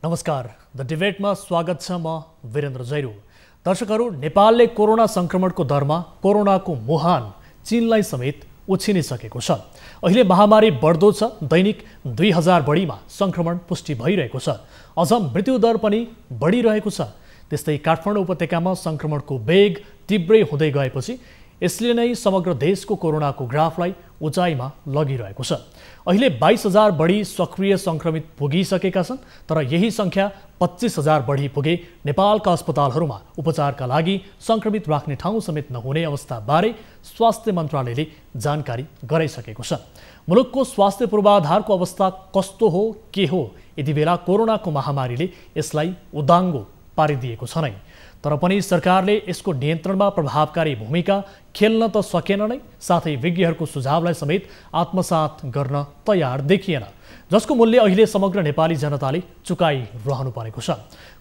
नमस्कार, द डिबेटमा स्वागत छ। म वीरेन्द्र जैरू। दर्शकहरू, नेपालले कोरोना संक्रमणको दरमा कोरोनाको मुहान चीनलाई समेत उछिनिसकेको छ। अहिले महामारी बढ्दो छ। दैनिक 2000 बढीमा संक्रमण पुष्टि भइरहेको छ। अझ मृत्युदर पनि बढिरहेको छ। त्यस्तै काठमाडौँ उपत्यकामा संक्रमणको वेग तीव्रै हुँदै गएपछि यसले नै समग्र देशको कोरोनाको ग्राफलाई उचाइमा लगिरहेको छ। अहिले 22,000 बढी सक्रिय संक्रमित पुगिसकेका छन्, तर यही संख्या 25,000 बढी पुगे नेपालका अस्पतालहरूमा उपचारका लागि संक्रमित राख्ने ठाउँ समेत नहुने अवस्थाबारे स्वास्थ्य मन्त्रालयले जानकारी गराइसकेको छ। मुलुकको स्वास्थ्य पूर्वाधारको अवस्था कस्तो हो, के हो? यति बेला कोरोनाको महामारीले यसलाई उदाङ्गो पारिदिएको छ नै, तर पनि सरकारले यसको नियन्त्रणमा प्रभावकारी भूमिका खेल्न त सकेन नै, साथै विज्ञहरूको सुझावलाई समेत आत्मसात गर्न तयार देखिएन, जसको मूल्य अहिले समग्र नेपाली जनताले चुकाइरहनु परेको छ।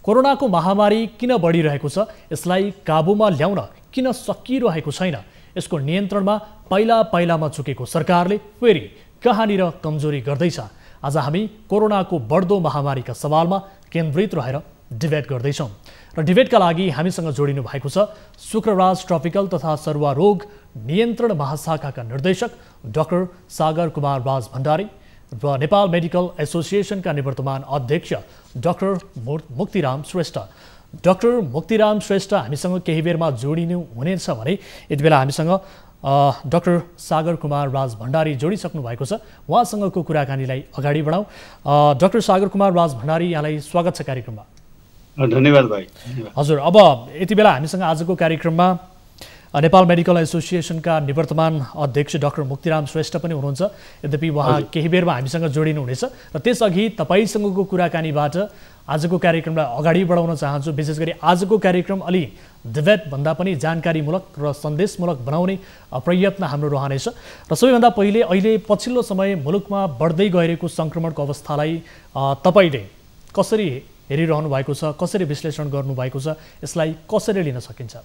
कोरोनाको महामारी किन बढिरहेको छ? यसलाई काबुमा ल्याउन किन सकिरहेको छैन? यसको नियन्त्रणमा पाइलामा चुकेको सरकारले फेरि कहाँनिर कमजोरी गर्दैछ? आज हामी कोरोनाको बढ्दो महामारीका सवालमा केन्द्रित रहेर डिबेट गर्दैछौँ र डिबेटका लागि हामीसँग जोडिनु भएको छ शुक्रराज ट्रपिकल तथा सरुवा रोग नियन्त्रण महाशाखाका निर्देशक डाक्टर सागर कुमार राज भण्डारी र नेपाल मेडिकल एसोसिएसनका निवर्तमान अध्यक्ष डाक्टर मुक्तिराम श्रेष्ठ। डाक्टर मुक्तिराम श्रेष्ठ हामीसँग केही बेरमा जोडिनु हुनेछ भने यति बेला हामीसँग डाक्टर सागर कुमार राज भण्डारी जोडिसक्नु भएको छ। उहाँसँगको कुराकानीलाई अगाडि बढाउँ। डाक्टर सागर कुमार राज भण्डारी, यहाँलाई स्वागत छ कार्यक्रममा। धन्यवाद भाइ। हजुर, अब यति बेला हामीसँग आजको कार्यक्रममा नेपाल मेडिकल एसोसिएसनका निवर्तमान अध्यक्ष डाक्टर मुक्तिराम श्रेष्ठ पनि हुनुहुन्छ। यद्यपि उहाँ केही बेरमा हामीसँग जोडिनु हुनेछ र त्यसअघि तपाईँसँगको कुराकानीबाट आजको कार्यक्रमलाई अगाडि बढाउन चाहन्छु। विशेष गरी आजको कार्यक्रम अलि डिबेट भन्दा पनि जानकारीमूलक र सन्देशमूलक बनाउने प्रयत्न हाम्रो रहनेछ। र सबैभन्दा पहिले अहिले पछिल्लो समय मुलुकमा बढ्दै गइरहेको सङ्क्रमणको अवस्थालाई तपाईँले कसरी हेरिरहनु भएको छ, कसरी विश्लेषण गर्नुभएको छ, यसलाई कसरी लिन सकिन्छ?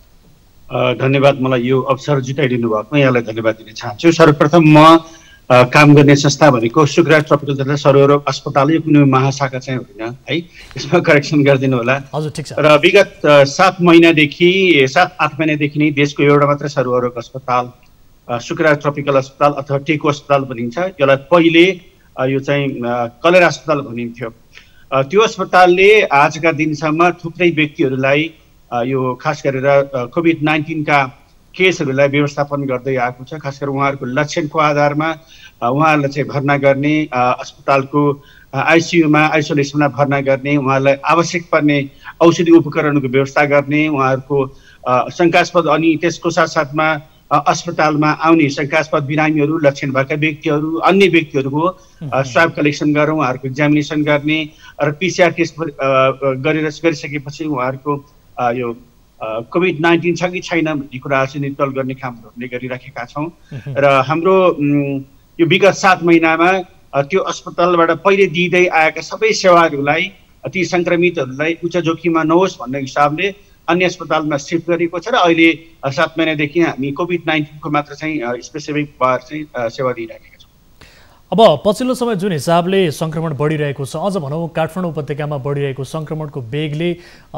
धन्यवाद। मलाई यो अवसर जुटाइदिनु भएको यहाँलाई धन्यवाद दिन चाहन्छु। सर्वप्रथम म काम गर्ने संस्था भनेको शुक्रराज ट्रपिकल तथा सर्वरोग अस्पताल, यो कुनै महाशाखा चाहिँ होइन है, यसमा करेक्सन गरिदिनु होला। हजुर, ठिक छ। र विगत 7-8 महिनादेखि नै देशको एउटा मात्र सर्वरोग अस्पताल शुक्रराज ट्रपिकल अस्पताल अथवा टेको अस्पताल भनिन्छ। यसलाई पहिले यो चाहिँ कलेरा अस्पताल भनिन्थ्यो। त्यो अस्पतालले आजका दिनसम्म थुप्रै व्यक्तिहरूलाई यो खास गरेर कोभिड-19 का केसहरूलाई व्यवस्थापन गर्दै आएको छ। खास गरेर उहाँहरूको लक्षणको आधारमा उहाँहरूलाई चाहिँ भर्ना गर्ने, अस्पतालको आइसियुमा आइसोलेसनमा भर्ना गर्ने, उहाँहरूलाई आवश्यक पर्ने औषधि उपकरणको व्यवस्था गर्ने, उहाँहरूको शङ्कास्पद अनि त्यसको साथसाथमा अस्पतालमा आउने शङ्कास्पद बिरामीहरू, लक्षण भएका व्यक्तिहरू, अन्य व्यक्तिहरूको स्वाब कलेक्सन गरेर उहाँहरूको एक्जामिनेसन गर्ने र पिसिआर टेस्ट गरिसकेपछि उहाँहरूको यो कोभिड-19 छ कि छैन भन्ने कुरा चाहिँ निर्धारण गर्ने कामहरू हामीले गरिराखेका छौँ। र हाम्रो यो विगत 7 महिनामा त्यो अस्पतालबाट पहिले दिँदै आएका सबै सेवाहरूलाई ती सङ्क्रमितहरूलाई उच्च जोखिममा नहोस् भन्ने हिसाबले अन्य अस्पतालमा सिफ्ट गरेको छ र अहिले 7 महिनादेखि हामी कोभिड-19 को मात्र चाहिँ स्पेसिफिक भएर चाहिँ सेवा दिइरहेका छौँ। अब पछिल्लो समय जुन हिसाबले सङ्क्रमण बढिरहेको छ, अझ भनौँ काठमाडौँ उपत्यकामा बढिरहेको सङ्क्रमणको वेगले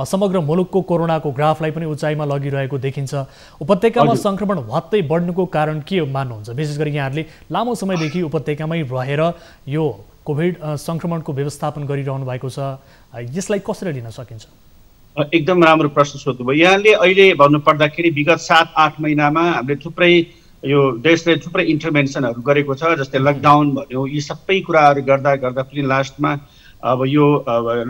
समग्र मुलुकको कोरोनाको ग्राफलाई पनि उचाइमा लगिरहेको देखिन्छ। उपत्यकामा सङ्क्रमण वात्तै बढ्नुको कारण के मान्नुहुन्छ? विशेष गरी यहाँहरूले लामो समयदेखि उपत्यकामै रहेर यो कोभिड सङ्क्रमणको व्यवस्थापन गरिरहनु भएको छ, यसलाई कसरी लिन सकिन्छ? एकदम राम्रो प्रश्न सोध्नुभयो यहाँले। अहिले भन्नुपर्दाखेरि विगत 7-8 महिनामा हामीले थुप्रै यो देशले थुप्रै इन्टरभेन्सनहरू गरेको छ। जस्तै लकडाउन भन्यो, यी सबै कुराहरू गर्दा पनि लास्टमा अब यो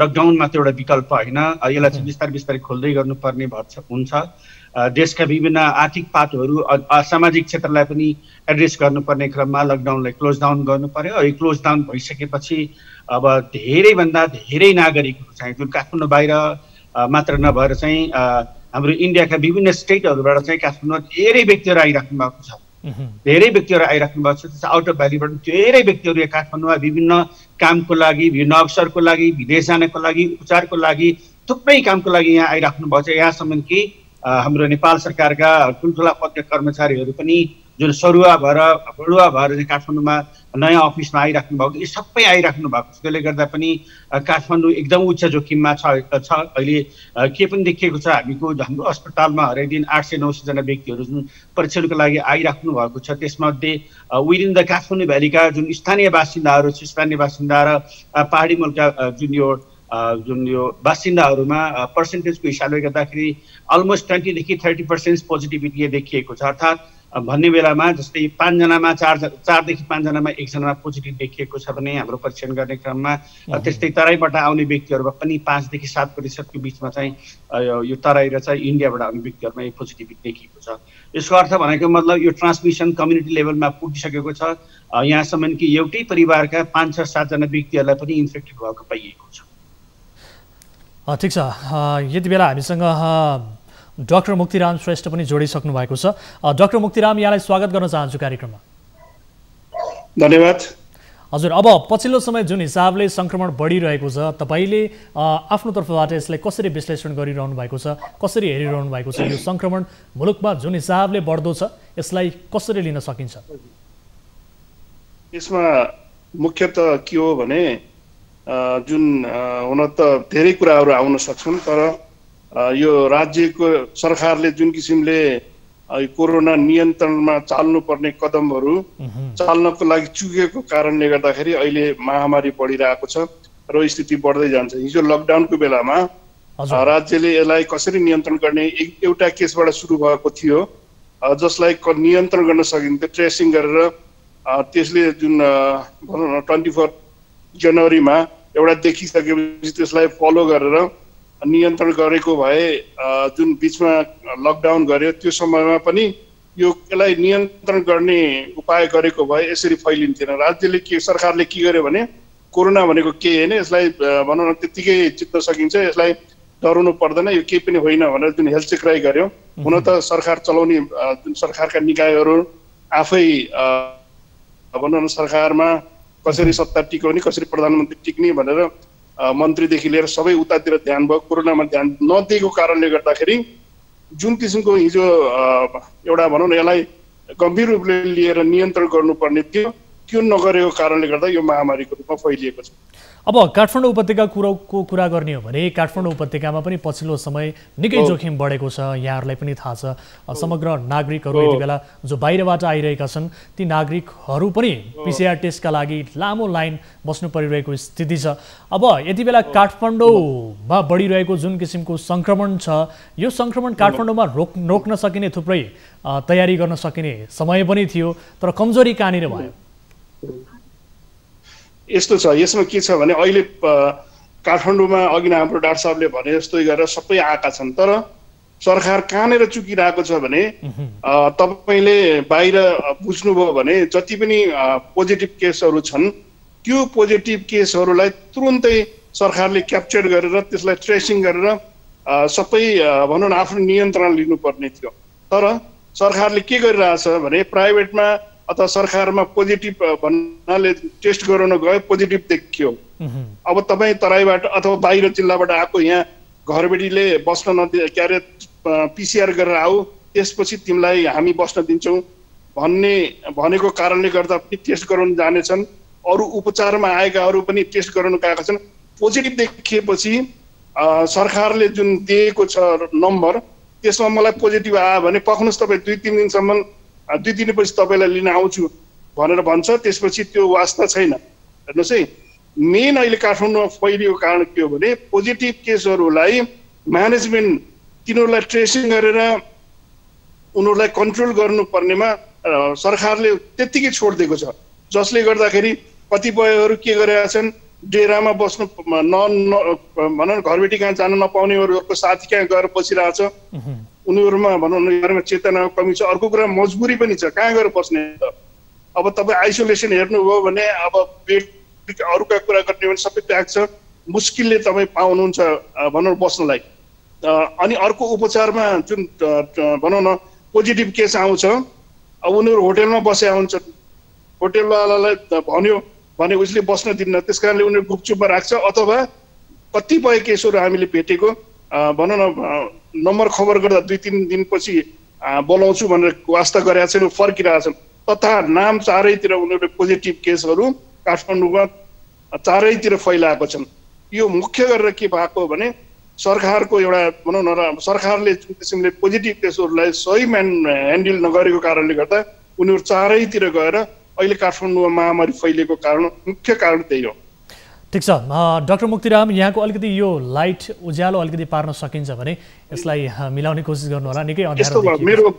लकडाउन मात्र एउटा विकल्प होइन, यसलाई चाहिँ बिस्तारै खोल्दै गर्नुपर्ने हुन्छ। देशका विभिन्न आर्थिक पाटोहरू, सामाजिक क्षेत्रलाई पनि एड्रेस गर्नुपर्ने क्रममा लकडाउनलाई क्लोज डाउन गर्नु पर्यो। यो क्लोज डाउन भइसकेपछि अब धेरैभन्दा धेरै नागरिकहरू चाहिँ जुन काठमाडौँ बाहिर मात्र नभएर चाहिँ हाम्रो इन्डियाका विभिन्न स्टेटहरूबाट चाहिँ काठमाडौँमा धेरै व्यक्तिहरू आइराख्नु भएको छ। धेरै व्यक्तिहरू आइराख्नु भएको छ। आउट अफ भ्यालीबाट धेरै व्यक्तिहरू यहाँ काठमाडौँमा विभिन्न कामको लागि, विभिन्न अवसरको लागि, विदेश जानको लागि, उपचारको लागि, थुप्रै कामको लागि यहाँ आइराख्नु भएको छ। यहाँसम्म कि हाम्रो नेपाल सरकारका ठुल्ठुला पदका कर्मचारीहरू पनि जुन सरुवा भएर बढुवा भएर चाहिँ काठमाडौँमा नयाँ अफिसमा आइराख्नु भएको यो सबै आइराख्नु भएको छ। त्यसले गर्दा पनि काठमाडौँ एकदम उच्च जोखिममा छ। अहिले के पनि देखिएको छ, हाम्रो अस्पतालमा हरेक दिन 800-900 जना व्यक्तिहरू जुन परीक्षणको लागि आइराख्नु भएको छ। त्यसमध्ये विदिन द काठमाडौँ भ्यालीका जुन स्थानीय बासिन्दाहरू छ, स्थानीय बासिन्दा र पहाडी मुलुकका जुन यो बासिन्दाहरूमा पर्सेन्टेजको हिसाबले गर्दाखेरि अलमोस्ट 20 देखि 30% पोजिटिभिटी देखिएको छ। अर्थात् भन्ने बेलामा जस्तै 5 जनामा 4 देखि 5 जनामा 1 जनामा पोजिटिभ देखिएको छ भने हाम्रो परीक्षण गर्ने क्रममा त्यस्तै तराईबाट आउने व्यक्तिहरूमा पनि 5 देखि 7% बिचमा चाहिँ यो तराई र चाहिँ इन्डियाबाट आउने व्यक्तिहरूमा यो पोजिटिभिटी देखिएको छ। यसको अर्थ भनेको मतलब यो ट्रान्समिसन कम्युनिटी लेभलमा पुगिसकेको छ। यहाँसम्म कि एउटै परिवारका 5-6-7 जना व्यक्तिहरूलाई पनि इन्फेक्टेड भएको पाइएको छ। ठिक छ, यति बेला हामीसँग डाक्टर मुक्तिराम श्रेष्ठ पनि जोडिसक्नु भएको छ। डाक्टर मुक्तिराम, यहाँलाई स्वागत गर्न चाहन्छु कार्यक्रममा। धन्यवाद। हजुर, अब पछिल्लो समय जुन हिसाबले सङ्क्रमण बढिरहेको छ, तपाईँले आफ्नो तर्फबाट यसलाई कसरी विश्लेषण गरिरहनु भएको छ, कसरी हेरिरहनु भएको छ? यो सङ्क्रमण मुलुकमा जुन हिसाबले बढ्दो छ यसलाई कसरी लिन सकिन्छ? यसमा मुख्यतः के हो भने जुन हुन त धेरै कुराहरू आउन सक्छन्, तर यो राज्यको सरकारले जुन किसिमले कोरोना नियन्त्रणमा चाल्नुपर्ने कदमहरू चाल्नको लागि चुकेको कारणले गर्दाखेरि अहिले महामारी बढिरहेको छ र स्थिति बढ्दै जान्छ। हिजो लकडाउनको बेलामा राज्यले यसलाई कसरी नियन्त्रण गर्ने एउटा केसबाट सुरु भएको थियो, जसलाई नियन्त्रण गर्न सकिन्थ्यो ट्रेसिङ गरेर। त्यसले जुन भनौँ न 24 जनवरीमा एउटा देखिसकेपछि त्यसलाई फलो गरेर नियन्त्रण गरेको भए, जुन बिचमा लकडाउन गर्यो त्यो समयमा पनि यसलाई नियन्त्रण गर्ने उपाय गरेको भए यसरी फैलिन्थेन। राज्यले सरकारले के गर्यो भने कोरोना भनेको केही होइन, यसलाई भनौँ न त्यत्तिकै जित्न सकिन्छ, यसलाई डराउनु पर्दैन, यो केही पनि होइन भनेर जुन हेलचेक्राइ गर्यो। हुन त सरकार चलाउने जुन सरकारका निकायहरू आफै भनौँ न सरकारमा कसरी सत्ता टिकाउने, कसरी प्रधानमन्त्री टिक्ने भनेर मन्त्रीदेखि लिएर सबै उतातिर ध्यान भयो। कोरोनामा ध्यान नदिएको कारणले गर्दाखेरि जुन किसिमको हिजो एउटा भनौँ न यसलाई गम्भीर रूपले लिएर नियन्त्रण गर्नुपर्ने थियो, त्यो नगरेको कारणले गर्दा यो महामारीको रूपमा फैलिएको छ। अब काठमाडौँ उपत्यकाको कुरा गर्ने हो भने काठमाडौँ उपत्यकामा पनि पछिल्लो समय निकै जोखिम बढेको छ, यहाँहरूलाई पनि थाहा छ। समग्र नागरिकहरू यति बेला जो बाहिरबाट आइरहेका छन् ती नागरिकहरू पनि PCR टेस्टका लागि लामो लाइन बस्नु परिरहेको स्थिति छ। अब यति बेला काठमाडौँमा बढिरहेको जुन किसिमको सङ्क्रमण छ, यो सङ्क्रमण काठमाडौँमा रोक्न सकिने थुप्रै तयारी गर्न सकिने समय पनि थियो, तर कमजोरी कहाँनिर भयो? यस्तो छ, यसमा के छ भने अहिले काठमाडौँमा अघि नै हाम्रो डाक्टर साहबले भने जस्तै गरेर सबै आएका छन्, तर सरकार कहाँनिर चुकिरहेको छ भने तपाईँले बाहिर बुझ्नुभयो भने जति पनि पोजिटिभ केसहरू छन् त्यो पोजिटिभ केसहरूलाई तुरुन्तै सरकारले क्याप्चर गरेर त्यसलाई ट्रेसिङ गरेर सबै भनौँ न आफ्नो नियन्त्रण लिनुपर्ने थियो। तर सरकारले के गरिरहेछ भने प्राइभेटमा अथवा सरकारमा पोजिटिभ भन्नाले टेस्ट गराउन गयो, पोजिटिभ देखियो। अब तपाईँ तराईबाट अथवा बाहिर जिल्लाबाट आएको यहाँ घरबेटीले बस्न नदिए के अरे PCR गरेर आऊ, त्यसपछि तिमीलाई हामी बस्न दिन्छौँ भनेको कारणले गर्दा पनि टेस्ट गराउन जानेछन्। अरू उपचारमा आएकाहरू पनि टेस्ट गराउन गएका छन्। पोजिटिभ देखिएपछि सरकारले जुन दिएको छ नम्बर, त्यसमा मलाई पोजिटिभ आयो भने पक्नुहोस् तपाईँ 2-3 दिनसम्म 2 दिनपछि तपाईँलाई लिन आउँछु भनेर भन्छ, त्यसपछि त्यो वास्ता छैन। हेर्नुहोस् है, मेन अहिले काठमाडौँमा फैलिएको कारण के हो भने पोजिटिभ केसहरूलाई म्यानेजमेन्ट तिनीहरूलाई ट्रेसिङ गरेर उनीहरूलाई कन्ट्रोल गर्नुपर्नेमा सरकारले त्यत्तिकै छोडिदिएको छ, जसले गर्दाखेरि कतिपयहरू के गरेका छन्, डेरामा बस्नु भनौँ न घरबेटी कहाँ जान नपाउनेहरूको साथी कहाँ गएर बसिरहेछ, उनीहरूमा भनौँ न यहाँमा चेतनाको कमी छ। अर्को कुरा मजबुरी पनि छ, कहाँ गएर बस्ने त? अब तपाईँ आइसोलेसन हेर्नुभयो भने अब बेड अरूका कुरा गर्ने भने सबै प्याक छ, मुस्किलले तपाईँ पाउनुहुन्छ भनौँ बस्नलाई। अनि अर्को उपचारमा जुन भनौँ न पोजिटिभ केस आउँछ, अब उनीहरू होटेलमा बसेका हुन्छन्, होटेलवालालाई भन्यो भने उसले बस्न दिन्न, त्यस कारणले उनीहरू गुपचुपमा राख्छ। अथवा कतिपय केसहरू हामीले भेटेको भनौँ न नम्बर खबर गर्दा 2-3 दिनपछि बोलाउँछु भनेर वास्ता गरेका छन्, फर्किरहेका छन्। तथा नाम चारैतिर उनीहरूले पोजिटिभ केसहरू काठमाडौँमा चारैतिर फैलाएको छन्। यो मुख्य गरेर के भएको भने सरकारको एउटा भनौँ न, सरकारले जुन किसिमले पोजिटिभ केसहरूलाई सही ह्यान्डल नगरेको कारणले गर्दा उनीहरू चारैतिर गएर अहिले काठमाडौँमा महामारी फैलिएको कारण मुख्य कारण त्यही हो। ठिक छ डाक्टर मुक्तिराम, यहाँको अलिकति यो लाइट उज्यालो अलिकति पार्न सकिन्छ भने यसलाई मिलाउने कोसिस गर्नु होला। निकै अँध्यारो मेरो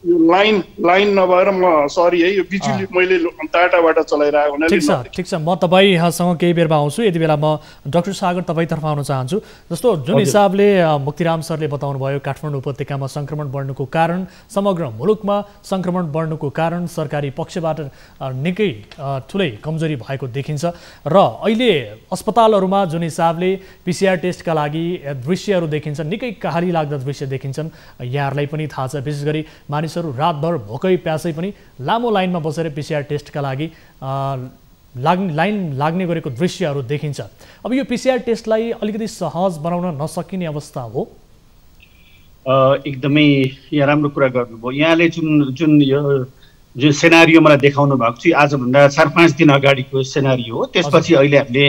यो लाइन नभएर म सरी है, यो बिजुली मैले टाटाबाट चलाइरहेको हुनाले। ठिक छ, म तपाईँसँग केही बेरमा आउँछु। यति बेला म डाक्टर सागर तपाईँतर्फ आउन चाहन्छु। जस्तो जुन हिसाबले मुक्तिराम सरले बताउनु भयो, काठमाडौँ उपत्यकामा सङ्क्रमण बढ्नुको कारण, समग्र मुलुकमा सङ्क्रमण बढ्नुको कारण सरकारी पक्षबाट निकै ठुलै कमजोरी भएको देखिन्छ र अहिले अस्पतालहरूमा जुन हिसाबले पिसिआर टेस्टका लागि दृश्यहरू देखिन्छ, निकै कहाली लाग्दा दृश्य देखिन्छन्। यहाँहरूलाई पनि थाहा छ, विशेष गरी मानिसहरू रातभर भोकै प्यासै पनि लामो लाइनमा बसेर पिसिआर टेस्टका लागि लाइन लाग्ने गरेको दृश्यहरू देखिन्छ। अब यो पिसिआर टेस्टलाई अलिकति सहज बनाउन नसकिने अवस्था हो? एकदमै यहाँ राम्रो कुरा गर्नुभयो। यहाँले जुन सेनारियो मलाई देखाउनु भएको छ, आजभन्दा 4-5 दिन अगाडिको सेनारियो हो। त्यसपछि अहिले हामीले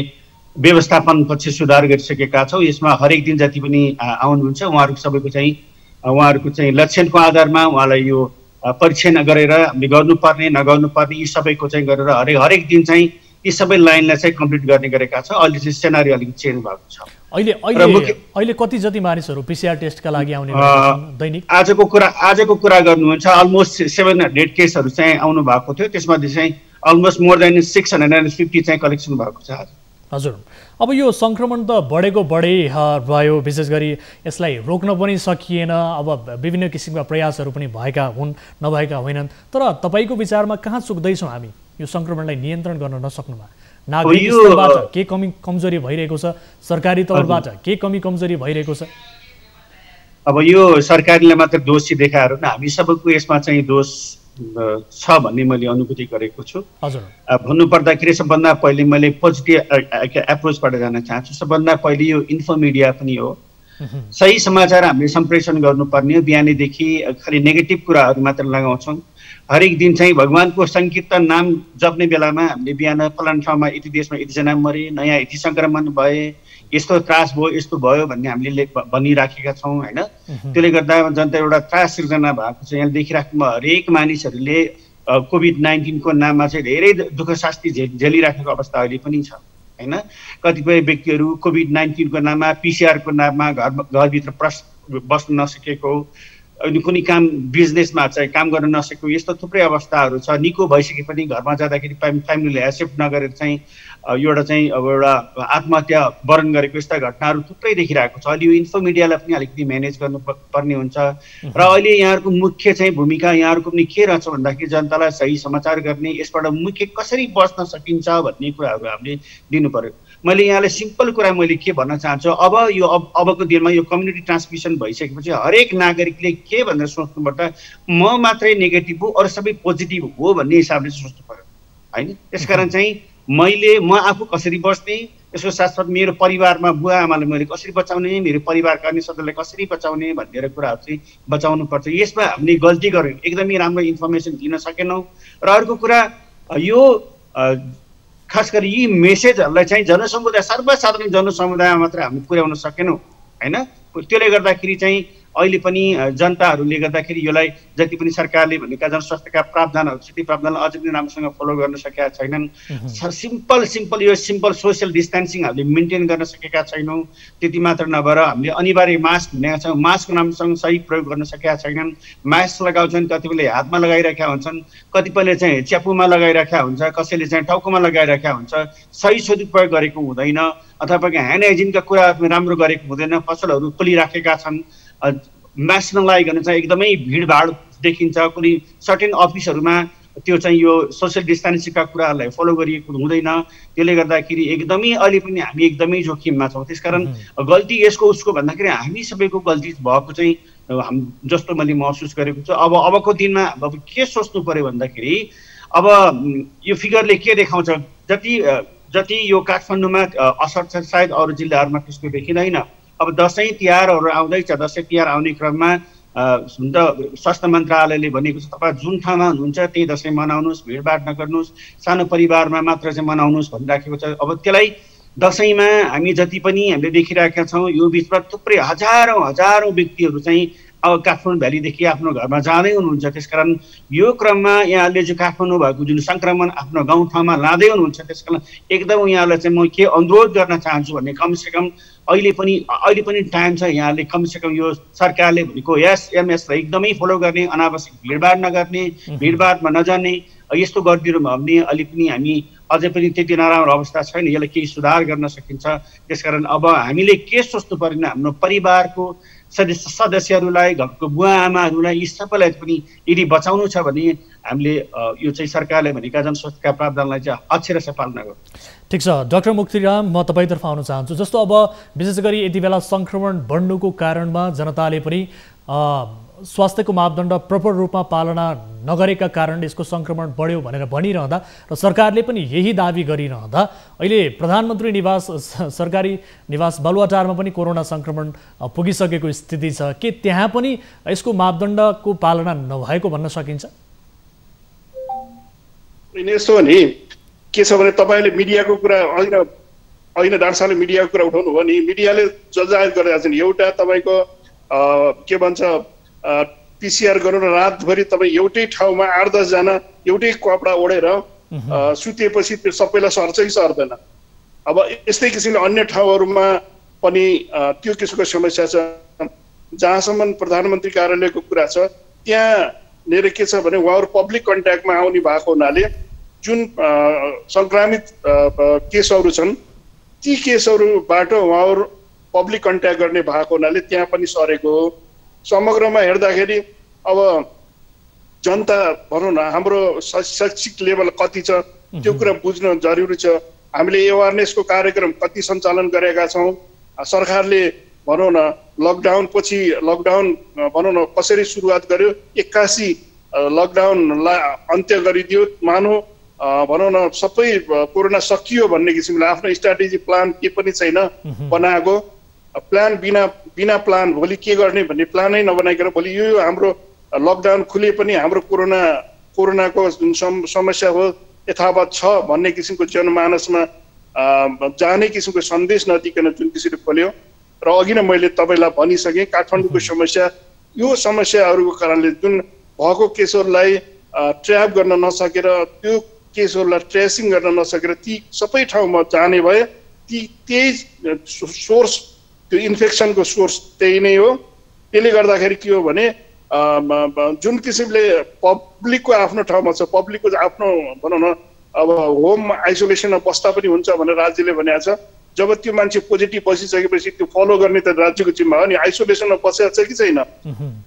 व्यवस्थापन पछि सुधार गरिसकेका छौँ। यसमा हरेक दिन जति पनि आउनुहुन्छ उहाँहरूको सबैको चाहिँ उहाँहरूको चाहिँ लक्षणको आधारमा उहाँलाई यो परीक्षण गरेर हामीले गर्नुपर्ने नगर्नुपर्ने यी सबैको चाहिँ गरेर हरेक दिन चाहिँ यी सबै लाइनलाई चाहिँ कम्प्लिट गर्ने गरेका छ। अहिले चाहिँ सेनारियो अलिकति चेन्ज भएको छ। अहिले कति जति मानिसहरू पिसिआर टेस्टका लागि आउने दैनिक? आजको कुरा गर्नुहुन्छ, अलमोस्ट 700 केसहरू चाहिँ आउनु भएको थियो। त्यसमध्ये चाहिँ अलमोस्ट मोर देन 650 चाहिँ कलेक्सन भएको छ आज। हजुर, अब यो सङ्क्रमण त बढेको बढे भयो, विशेष गरी यसलाई रोक्न पनि सकिएन। अब विभिन्न किसिमका प्रयासहरू पनि भएका हुन्, नभएका होइनन्। तर तपाईँको विचारमा कहाँ चुक्दैछौँ हामी यो सङ्क्रमणलाई नियन्त्रण गर्न नसक्नुमा? नागरिक स्तरबाट के कमजोरी भइरहेको छ, सरकारी तौरबाट के कमजोरी भइरहेको छ? अब यो सरकारले मात्र दोषी देखाएर हामी सबैको यसमा चाहिँ दोष छ भन्ने मैले अनुभूति गरेको छु। हजुर, भन्नुपर्दाखेरि सबभन्दा पहिले मैले पोजिटिभ एप्रोचबाट जान चाहन्छु। सबभन्दा पहिले यो इन्फोमिडिया पनि हो। सही समाचार हामीले सम्प्रेषण गर्नुपर्ने हो। बिहानैदेखि खालि नेगेटिभ कुराहरू मात्र लगाउँछौँ। हरेक दिन चाहिँ भगवानको सङ्कीर्तन नाम जप्ने बेलामा हामीले बिहान फलाना ठाउँमा यति देशमा यतिजना मरे, नयाँ यति सङ्क्रमण भए, यस्तो त्रास भयो, यस्तो भयो भन्ने हामीले भनिराखेका छौँ होइन। त्यसले गर्दा जनता एउटा त्रास सिर्जना भएको छ। यहाँ देखिराख्नु हरेक मानिसहरूले कोभिड-19 को नाममा चाहिँ धेरै दुःख शास्ति झेलिराखेको अवस्था अहिले पनि छ होइन। कतिपय व्यक्तिहरू कोभिड-19 को नाममा, पिसिआर को नाममा घरभित्र बस्न नसकेको, अनि कुनै काम बिजनेसमा चाहिँ काम गर्न नसकेको यस्तो थुप्रै अवस्थाहरू छ। निको भइसके पनि घरमा जाँदाखेरि फ्यामिलीले एक्सेप्ट नगरेर चाहिँ एउटा आत्महत्या वरण गरेको यस्ता घटनाहरू थुप्रै देखिरहेको छ। अहिले यो इन्फोमिडियालाई पनि अलिकति म्यानेज गर्नुपर्ने हुन्छ। र अहिले यहाँहरूको मुख्य चाहिँ भूमिका यहाँहरूको पनि के रहेछ भन्दाखेरि जनतालाई सही समाचार गर्ने, यसबाट मुख्य कसरी बच्न सकिन्छ भन्ने कुराहरू हामीले दिनु पर्यो। मैले यहाँलाई सिम्पल कुरा मैले के भन्न चाहन्छु, अबको दिनमा यो कम्युनिटी ट्रान्समिसन भइसकेपछि हरेक नागरिकले के भनेर सोच्नुपर्दा म मात्रै नेगेटिभ हो अरू सबै पोजिटिभ हो भन्ने हिसाबले सोच्नु पर्यो होइन। त्यसकारण चाहिँ म आफू कसरी बस्ने, यसको साथसाथ मेरो परिवारमा बुवा आमालाई मैले कसरी बचाउने, मेरो परिवारका अन्य सदस्यलाई कसरी बचाउने भन्ने कुराहरू चाहिँ बचाउनु पर्छ। यसमा हामीले गल्ती गऱ्यौँ, एकदमै राम्रो इन्फर्मेसन दिन सकेनौँ। र अर्को कुरा यो खास गरी यी मेसेजहरूलाई चाहिँ सर्वसाधारण जनसमुदायमा मात्र हामी पुर्याउन सकेनौँ होइन। त्यसले गर्दाखेरि चाहिँ अहिले पनि जनताहरूले गर्दाखेरि यसलाई जति पनि सरकारले भनेका जनस्वास्थ्यका प्रावधानहरू छ, ती प्रावधानलाई अझै पनि राम्रोसँग फलो गर्न सकेका छैनन्। सिम्पल सोसियल डिस्टेन्सिङ हामीले मेन्टेन गर्न सकेका छैनौँ। त्यति मात्र नभएर हामीले अनिवार्य मास्क भनेका छौँ, मास्क राम्रोसँग सही प्रयोग गर्न सकेका छैनन्। मास्क लगाउँछन्, कतिपयले हातमा लगाइरहेका हुन्छन्, कतिपयले चाहिँ च्यापुमा लगाइरहेका हुन्छ, कसैले चाहिँ टाउकोमा लगाइरहेका हुन्छ। सही सदुपयोग गरेको हुँदैन अथवा ह्यान्ड हाइजिनका कुराहरू राम्रो गरेको हुँदैन। पसलहरू खोलिराखेका छन्, मास्क नलाइकन चाहिँ एकदमै भिडभाड देखिन्छ। कुनै सर्टेन अफिसहरूमा त्यो चाहिँ यो सोसियल डिस्टेन्सिङका कुराहरूलाई फलो गरिएको हुँदैन। त्यसले गर्दाखेरि एकदमै अहिले पनि हामी एकदमै जोखिममा छौँ। त्यसकारण गल्ती यसको उसको भन्दाखेरि हामी सबैको गल्ती भएको चाहिँ जस्तो मैले महसुस गरेको छु। अबको दिनमा अब के सोच्नु पर्यो भन्दाखेरि अब यो फिगरले के देखाउँछ, जति यो काठमाडौँमा असर छ सायद अरू जिल्लाहरूमा त्यस्तो देखिँदैन। अब दसैँ तिहारहरू आउँदैछ, दसैँ तिहार आउने क्रममा हुन त स्वास्थ्य मन्त्रालयले भनेको छ तपाईँ जुन ठाउँमा हुनुहुन्छ त्यही दसैँ मनाउनुहोस्, भिडभाड नगर्नुहोस्, सानो परिवारमा मात्र चाहिँ मनाउनुहोस् भनिराखेको छ। अब त्यसलाई दसैँमा हामी जति पनि हामीले देखिरहेका छौँ यो बिचमा थुप्रै हजारौँ व्यक्तिहरू चाहिँ अब काठमाडौँ भ्यालीदेखि आफ्नो घरमा जाँदै हुनुहुन्छ। त्यसकारण यो क्रममा यहाँले चाहिँ काठमाडौँ भएको जुन सङ्क्रमण आफ्नो गाउँठाउँमा लाँदै हुनुहुन्छ, त्यसकारण एकदम यहाँलाई चाहिँ म के अनुरोध गर्न चाहन्छु भने कमसेकम अहिले पनि टाइम छ। यहाँले कमसेकम यो सरकारले भनेको एसएमएसलाई एकदमै फलो गर्ने, अनावश्यक भिडभाड नगर्ने, भिडभाडमा नजाने, यस्तो गरिदिनु भयो भने अलि पनि हामी अझै पनि त्यति नराम्रो अवस्था छैन, यसलाई केही सुधार गर्न सकिन्छ। त्यसकारण अब हामीले के सोच्नु पर्दैन, हाम्रो परिवारको सदस्यहरूलाई, घरको बुवा आमाहरूलाई यी सबैलाई पनि यदि बचाउनु छ भने हामीले यो चाहिँ सरकारले भनेका जनस्वास्थ्यका प्रावधानलाई चाहिँ अक्षरशः पालना गर्नु। ठिक छ डाक्टर मुक्तिराम, म तपाईँतर्फ आउन चाहन्छु। जस्तो अब विशेष गरी यति बेला सङ्क्रमण बढ्नुको कारणमा जनताले पनि स्वास्थ्यको मापदण्ड प्रपर रूपमा पालना नगरेका कारण यसको सङ्क्रमण बढ्यो भनेर भनिरहँदा र सरकारले पनि यही दाबी गरिरहँदा अहिले प्रधानमन्त्री निवास सरकारी निवास बालुवाटारमा पनि कोरोना सङ्क्रमण पुगिसकेको स्थिति छ। के त्यहाँ पनि यसको मापदण्डको पालना नभएको भन्न सकिन्छ? यस्तो हो नि, के छ भने तपाईँले मिडियाको कुरा होइन डाक्टर साहबले मिडियाको कुरा उठाउनु भयो नि, मिडियाले जजायत गरेका छन्। एउटा तपाईँको के भन्छ पिसिआर गरेर रातभरि तपाईँ एउटै ठाउँमा 8-10 जना एउटै कपडा ओढेर सुतेपछि त्यो सबैलाई सर्छै सर्दैन। अब यस्तै किसिमले अन्य ठाउँहरूमा पनि त्यो किसिमको समस्या छ। जहाँसम्म प्रधानमन्त्री कार्यालयको कुरा छ त्यहाँनिर के छ भने उहाँहरू पब्लिक कन्ट्याक्टमा आउने भएको हुनाले जुन सङ्क्रमित केसहरू छन् ती केसहरूबाट उहाँहरू पब्लिक कन्ट्याक्ट गर्ने भएको हुनाले त्यहाँ पनि सरेको हो। समग्रमा हेर्दाखेरि अब जनता भनौँ न हाम्रो शैक्षिक लेभल कति छ त्यो कुरा बुझ्न जरुरी छ। हामीले एवारनेसको कार्यक्रम कति सञ्चालन गरेका छौँ, सरकारले भनौँ न लकडाउन पछि लकडाउन भनौँ न कसरी सुरुवात गर्यो, 81 लकडाउनलाई अन्त्य गरिदियो, मानौ भनौँ न सबै कोरोना सकियो भन्ने किसिमले आफ्नो स्ट्राटेजी प्लान के पनि छैन बनाएको। प्लान बिना प्लान भोलि के गर्ने भन्ने प्लानै नबनाइकन भोलि यो हाम्रो लकडाउन खुले पनि हाम्रो कोरोनाको जुन समस्या हो यथावत छ भन्ने किसिमको जनमानसमा जाने किसिमको सन्देश नदिकन जुन किसिमले खोल्यो। र अघि नै मैले तपाईँलाई भनिसकेँ काठमाडौँको समस्या, यो समस्याहरूको कारणले जुन भएको केसहरूलाई ट्र्याप गर्न नसकेर त्यो केसहरूलाई ट्रेसिङ गर्न नसकेर ती सबै ठाउँमा जाने भए त्यही सोर्स, त्यो इन्फेक्सनको सोर्स त्यही नै हो। त्यसले गर्दाखेरि के हो भने जुन किसिमले पब्लिकको आफ्नो ठाउँमा छ, पब्लिकको आफ्नो भनौँ न अब होम आइसोलेसनमा बस्दा पनि हुन्छ भनेर राज्यले भनेको छ। जब त्यो मान्छे पोजिटिभ बसिसकेपछि त्यो फलो गर्ने त राज्यको जिम्मा हो नि। आइसोलेसनमा बसेको छ कि छैन,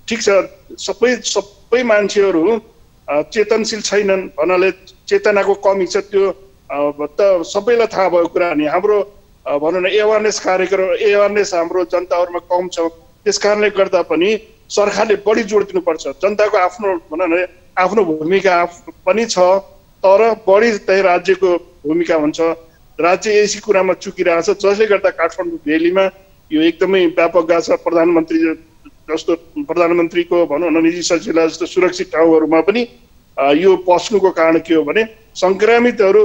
ठिक छ, सबै मान्छेहरू चेतनशील छैनन् भन्नाले चेतनाको कमी छ, त्यो त सबैलाई थाहा भएको कुरा नि। हाम्रो भनौँ न एवारनेस कार्यक्रम, एवारनेस हाम्रो जनताहरूमा कम छ। त्यस कारणले गर्दा पनि सरकारले बढी जोड दिनुपर्छ। जनताको आफ्नो भनौँ न आफ्नो भूमिका पनि छ, तर बढी चाहिँ राज्यको भूमिका हुन्छ। राज्य यसै कुरामा चुकिरहेछ, जसले गर्दा काठमाडौँ भ्यालीमा यो एकदमै व्यापक गएको छ। प्रधानमन्त्रीको भनौँ न निजी सचिवालय जस्तो सुरक्षित ठाउँहरूमा पनि यो पस्नुको कारण के हो भने सङ्क्रमितहरू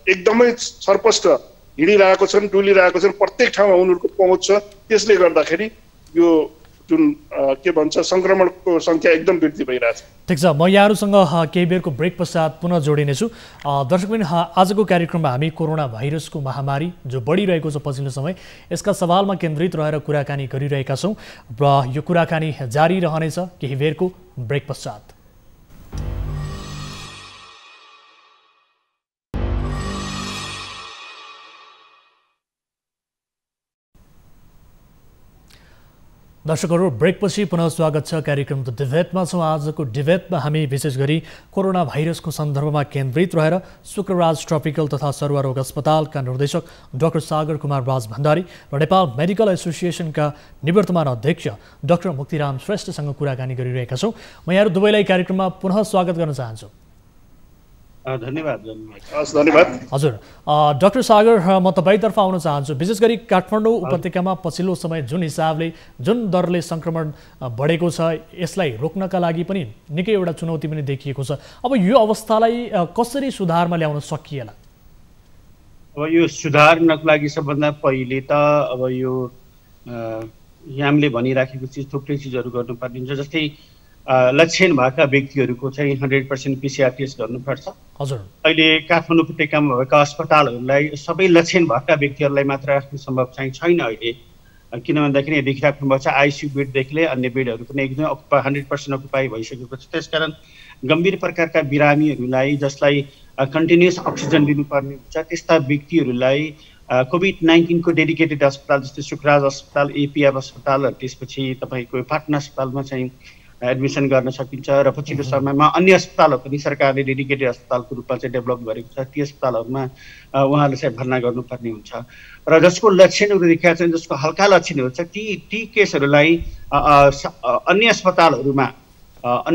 एकदमै सर्पष्ट हिँडिरहेको छन्, डुलिरहेको छन्, प्रत्येक ठाउँमा उनीहरूको पहुँच छ। त्यसले गर्दाखेरि यो जुन के भन्छ सङ्क्रमणको सङ्ख्या एकदम वृद्धि भइरहेछ। ठिक छ, म यहाँहरूसँग केही बेरको ब्रेक पश्चात पुनः जोडिनेछु। दर्शकबिन, आजको कार्यक्रममा हामी कोरोना भाइरसको महामारी जो बढिरहेको छ पछिल्लो समय, यसका सवालमा केन्द्रित रहेर कुराकानी गरिरहेका छौँ र यो कुराकानी जारी रहनेछ केही बेरको ब्रेक पश्चात। दर्शकहरू, ब्रेकपछि पुनः स्वागत छ। कार्यक्रम द डिबेटमा छौँ। आजको डिबेटमा हामी विशेष गरी कोरोना भाइरसको सन्दर्भमा केन्द्रित रहेर शुक्रराज ट्रपिकल तथा सरुवा रोग अस्पतालका निर्देशक डाक्टर सागर कुमार राज भण्डारी र नेपाल मेडिकल एसोसिएसनका निवर्तमान अध्यक्ष डाक्टर मुक्तिराम श्रेष्ठसँग कुराकानी गरिरहेका छौँ। म यहाँहरू दुवैलाई कार्यक्रममा पुनः स्वागत गर्न चाहन्छु। धन्यवाद। हस्, धन्यवाद। हजुर, डाक्टर सागर, म तपाईँतर्फ आउन चाहन्छु। विशेष गरी काठमाडौँ उपत्यकामा पछिल्लो समय जुन हिसाबले जुन दरले सङ्क्रमण बढेको छ, यसलाई रोक्नका लागि पनि निकै एउटा चुनौती पनि देखिएको छ। अब यो अवस्थालाई कसरी सुधारमा ल्याउन सकिएला? अब यो सुधार्नको लागि सबभन्दा पहिले त अब यो हामीले भनिराखेको चिज थुप्रै चिजहरू गर्नुपर्ने हुन्छ। जस्तै लक्षण भएका व्यक्तिहरूको चाहिँ 100% PCR टेस्ट गर्नुपर्छ। हजुर, अहिले काठमाडौँ उपत्यकामा भएका अस्पतालहरूलाई सबै लक्षण भएका व्यक्तिहरूलाई मात्र राख्नु सम्भव चाहिँ छैन अहिले। किन भन्दाखेरि यहाँ देखिराख्नु भएको छ आइसियु बेडदेखि लिएर अन्य बेडहरू पनि एकदमै 100% अकुपाई भइसकेको छ। त्यसकारण गम्भीर प्रकारका बिरामीहरूलाई जसलाई कन्टिन्युस अक्सिजन दिनुपर्ने हुन्छ त्यस्ता व्यक्तिहरूलाई कोभिड-19 को डेडिकेटेड अस्पताल जस्तै सुखराज अस्पताल, एपिएफ अस्पताल, त्यसपछि तपाईँको पाटना अस्पतालमा चाहिँ एडमिसन गर्न सकिन्छ। र पछिल्लो समयमा अन्य अस्पतालहरू पनि सरकारले डेडिकेटेड अस्पतालको रूपमा चाहिँ डेभलप गरेको छ। ती अस्पतालहरूमा उहाँले चाहिँ भर्ना गर्नुपर्ने हुन्छ। र जसको लक्षणहरू देखिया छन्, जसको हल्का लक्षणहरू छ, ती केसहरूलाई अन्य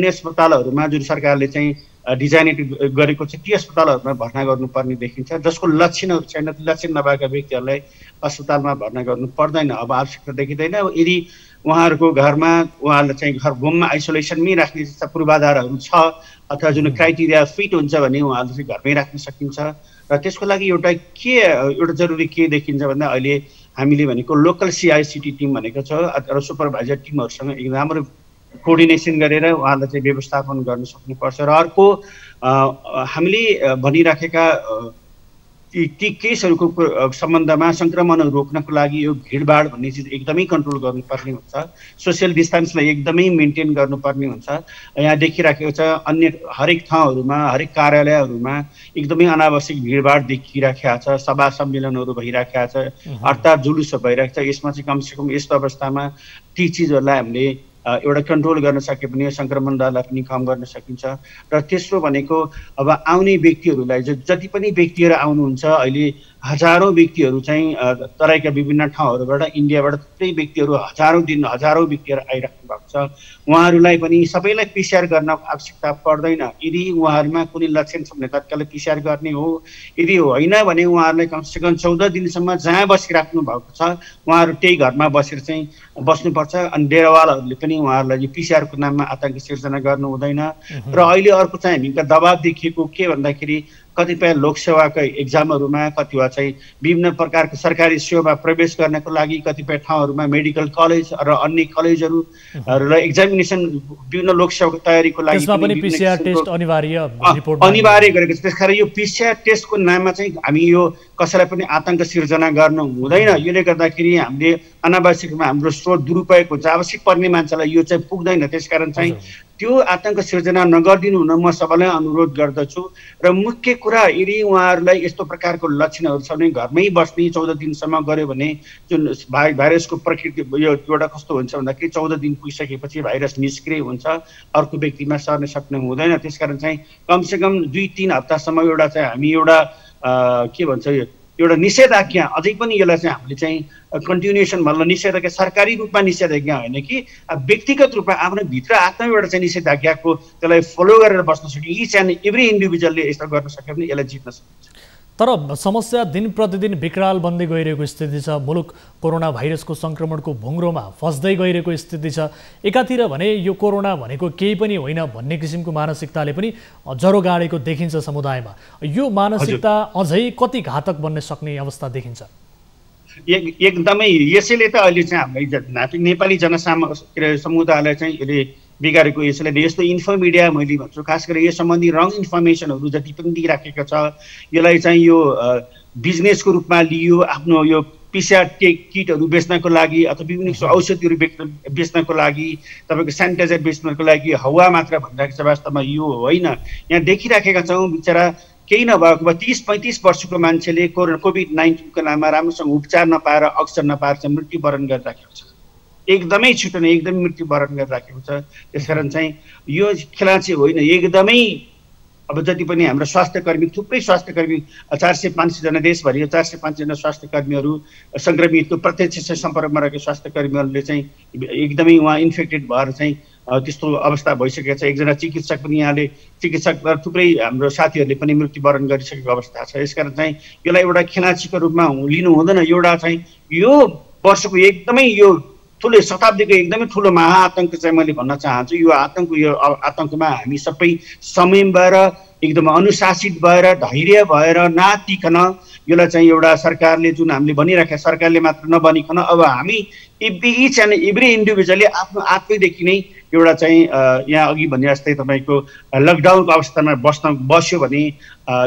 अस्पतालहरूमा जुन सरकारले चाहिँ डिजाइनेट गरेको छ ती अस्पतालहरूमा भर्ना गर्नुपर्ने देखिन्छ। जसको लक्षणहरू छैन, लक्षण नभएका व्यक्तिहरूलाई अस्पतालमा भर्ना गर्नु पर्दैन, अब आवश्यकता देखिँदैन। यदि उहाँहरूको घरमा उहाँहरूलाई चाहिँ होममा आइसोलेसनमै राख्ने जस्ता पूर्वाधारहरू छ अथवा जुन क्राइटेरिया फिट हुन्छ भने उहाँहरूले चाहिँ घरमै राख्न सकिन्छ। र त्यसको लागि एउटा जरुरी के देखिन्छ भन्दा अहिले हामीले भनेको लोकल CICT टिम भनेको छ र सुपरभाइजर टिमहरूसँग एकदम राम्रो कोअर्डिनेसन गरेर उहाँलाई चाहिँ व्यवस्थापन गर्न सक्नुपर्छ। र अर्को हामीले भनिराखेका ती केसहरूको सम्बन्धमा सङ्क्रमण रोक्नको लागि यो भिडभाड भन्ने चिज एकदमै कन्ट्रोल गर्नुपर्ने हुन्छ। सोसियल डिस्टेन्सलाई एकदमै मेन्टेन गर्नुपर्ने हुन्छ। यहाँ देखिराखेको छ अन्य हरेक ठाउँहरूमा, हरेक कार्यालयहरूमा एकदमै अनावश्यक भिडभाड देखिराखेको छ, सभा सम्मेलनहरू भइराखेको छ, हडताल जुलुसहरू भइरहेको छ। यसमा चाहिँ कमसेकम यस्तो अवस्थामा ती चिजहरूलाई हामीले एउटा कन्ट्रोल गर्न सक्यो भने सङ्क्रमण दरलाई पनि कम गर्न सकिन्छ। र तेस्रो भनेको अब आउने व्यक्तिहरूलाई जति पनि व्यक्तिहरू आउनुहुन्छ, अहिले हजारौँ व्यक्तिहरू चाहिँ तराईका विभिन्न ठाउँहरूबाट, इन्डियाबाट थुप्रै व्यक्तिहरू हजारौँ व्यक्तिहरू आइराख्नु भएको छ। उहाँहरूलाई पनि सबैलाई PCR गर्न आवश्यकता पर्दैन। यदि उहाँहरूमा कुनै लक्षण छ भने तत्कालै PCR गर्ने हो। यदि होइन भने उहाँहरूलाई कमसेकम 14 दिनसम्म जहाँ बसिराख्नु भएको छ उहाँहरू त्यही घरमा बसेर चाहिँ बस्नुपर्छ। अनि डेरावालाहरूले पनि उहाँहरूलाई PCR को नाममा आतंक सिर्जना गर्नु हुँदैन। र अहिले अर्को चाहिँ हामीका दबाब देखिएको के भन्दाखेरि कतिपय लोकसेवाका एक्जामहरूमा, कतिपय चाहिँ विभिन्न प्रकारको सरकारी सेवामा प्रवेश गर्नको लागि कतिपय ठाउँहरूमा मेडिकल कलेज र अन्य कलेजहरू र एक्जामिनेसन विभिन्न लोकसेवाको तयारीको लागि पनि PCR टेस्ट अनिवार्य गरेको छ। त्यसकारण यो PCR टेस्टको नाममा चाहिँ हामी यो कसैलाई पनि आतंक सिर्जना गर्नु हुँदैन। यसले गर्दाखेरि हामीले अनावश्यकमा हाम्रो स्रोत दुरुपयोग हुन्छ, आवश्यक पर्ने मान्छेलाई यो चाहिँ पुग्दैन। त्यसकारण चाहिँ त्यो आतंक सिर्जना नगरिदिनु हुन म सबैलाई अनुरोध गर्दछु। र मुख्य कुरा, यदि उहाँहरूलाई यस्तो प्रकारको लक्षणहरू छ भने घरमै बस्ने 14 दिनसम्म गऱ्यो भने जुन भाइरसको प्रकृति यो एउटा कस्तो हुन्छ भन्दाखेरि 14 दिन पुगिसकेपछि भाइरस निष्क्रिय हुन्छ, अर्को व्यक्तिमा सर्न सक्ने हुँदैन। त्यसकारण चाहिँ कमसेकम 2-3 हप्तासम्म एउटा चाहिँ हामी एउटा के भन्छ एउटा निषेधाज्ञा अझै पनि यसलाई चाहिँ हामीले चाहिँ कन्टिन्युएसन मतलब निषेधाज्ञा सरकारी रूपमा निषेधाज्ञा होइन कि व्यक्तिगत रूपमा आफ्नो भित्र आत्मै एउटा चाहिँ निषेधाज्ञाको त्यसलाई फलो गरेर बस्न सक्यो। इच एन्ड एभ्री इन्डिभिजुअलले यस्तो गर्न सक्यो भने यसलाई जित्न सकिन्छ। तर समस्या दिन प्रतिदिन विकराल बन्दै गइरहेको स्थिति छ। मुलुक कोरोना भाइरसको सङ्क्रमणको भुङ्ग्रोमा फस्दै गइरहेको स्थिति छ। एकातिर भने यो कोरोना भनेको केही पनि होइन भन्ने किसिमको मानसिकताले पनि जरो गाडेको देखिन्छ समुदायमा। यो मानसिकता अझै कति घातक बन्न सक्ने अवस्था देखिन्छ? एकदमै यसैले त अहिले चाहिँ हाम्रो नेपाली समुदायलाई चाहिँ यसले बिगारेको। यसले यस्तो इन्फो मिडिया मैले भन्छु, खास गरेर यो सम्बन्धी रङ इन्फर्मेसनहरू जति पनि दिइराखेको छ यसलाई चाहिँ यो बिजनेसको रूपमा लियो, आफ्नो यो PCR किटहरू बेच्नको लागि अथवा विभिन्न औषधिहरू बेच्नको लागि, तपाईँको सेनिटाइजर बेच्नको लागि हावा मात्र भनिरहेको छ। वास्तवमा यो होइन। यहाँ देखिराखेका छौँ बिचरा केही नभएको 30-35 वर्षको मान्छेले कोभिड-19 को नाममा राम्रोसँग उपचार नपाएर, अक्सिजन नपाएर चाहिँ मृत्युवरण गरिराखेको छ। एकदमै छिटो नै एकदमै मृत्युवरण गरिराखेको छ। त्यसकारण चाहिँ यो खेला चाहिँ होइन, एकदमै अब जति पनि हाम्रो स्वास्थ्यकर्मी, थुप्रै स्वास्थ्यकर्मी 400-500 जना देशभरि 400-500 जना स्वास्थ्यकर्मीहरू सङ्क्रमितको प्रत्यक्ष सम्पर्कमा रहेको स्वास्थ्यकर्मीहरूले चाहिँ एकदमै उहाँ इन्फेक्टेड भएर चाहिँ त्यस्तो अवस्था भइसकेको छ। एकजना चिकित्सक पनि यहाँले चिकित्सक थुप्रै हाम्रो साथीहरूले पनि मृत्युवरण गरिसकेको अवस्था छ। यसकारण चाहिँ यसलाई एउटा खेलाचीको रूपमा लिनु हुँदैन। एउटा चाहिँ यो वर्षको एकदमै यो ठुलो शताब्दीको एकदमै ठुलो महाआतङ्क चाहिँ मैले भन्न चाहन्छु। यो आतङ्कमा हामी सबै संयम भएर एकदम अनुशासित भएर धैर्य भएर नातिकन यसलाई चाहिँ एउटा सरकारले जुन हामीले भनिराखेका सरकारले मात्र नबनिकन अब हामी इच एन्ड एभ्री इन्डिभिजुअली आफ्नो आफैदेखि नै एउटा चाहिँ यहाँ अघि भने जस्तै तपाईँको लकडाउनको अवस्थामा बस्यो भने